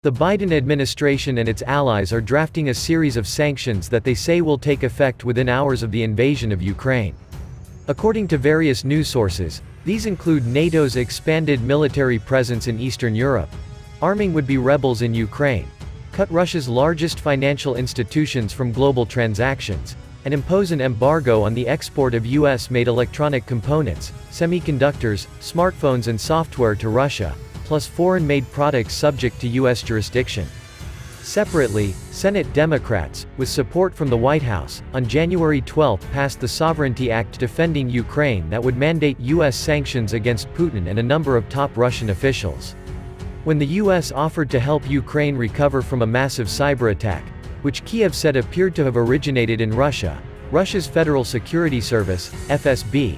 The Biden administration and its allies are drafting a series of sanctions that they say will take effect within hours of the invasion of Ukraine. According to various news sources, these include NATO's expanded military presence in Eastern Europe, arming would-be rebels in Ukraine, cut Russia's largest financial institutions from global transactions, and impose an embargo on the export of US-made electronic components, semiconductors, smartphones and software to Russia, plus foreign-made products subject to US jurisdiction. Separately, Senate Democrats, with support from the White House, on January 12 passed the Sovereignty Act defending Ukraine that would mandate US sanctions against Putin and a number of top Russian officials. When the US offered to help Ukraine recover from a massive cyber attack, which Kiev said appeared to have originated in Russia, Russia's Federal Security Service, FSB,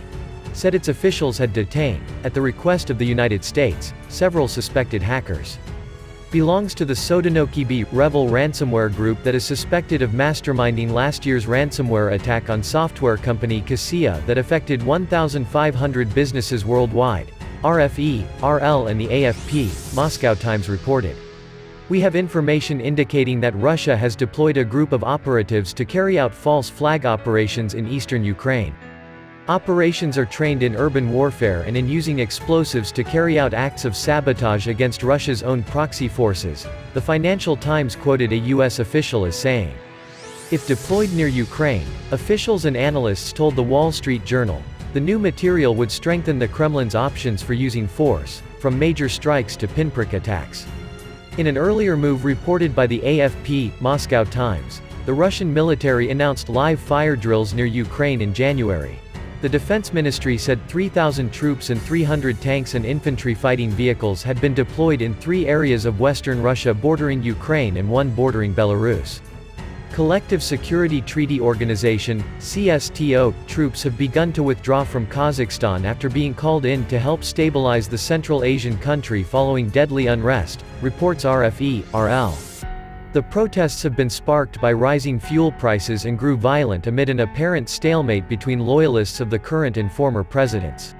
said its officials had detained, at the request of the United States, several suspected hackers. Belongs to the Sodinokibi rebel ransomware group that is suspected of masterminding last year's ransomware attack on software company Kaseya that affected 1,500 businesses worldwide, RFE, RL and the AFP, Moscow Times reported. We have information indicating that Russia has deployed a group of operatives to carry out false flag operations in eastern Ukraine. Operations are trained in urban warfare and in using explosives to carry out acts of sabotage against Russia's own proxy forces, the Financial Times quoted a US official as saying. If deployed near Ukraine, officials and analysts told the Wall Street Journal, the new material would strengthen the Kremlin's options for using force, from major strikes to pinprick attacks. In an earlier move reported by the AFP, Moscow Times, the Russian military announced live fire drills near Ukraine in January. The Defense Ministry said 3,000 troops and 300 tanks and infantry fighting vehicles had been deployed in 3 areas of western Russia bordering Ukraine and 1 bordering Belarus. Collective Security Treaty Organization, CSTO, troops have begun to withdraw from Kazakhstan after being called in to help stabilize the Central Asian country following deadly unrest, reports RFE, RL. The protests have been sparked by rising fuel prices and grew violent amid an apparent stalemate between loyalists of the current and former presidents.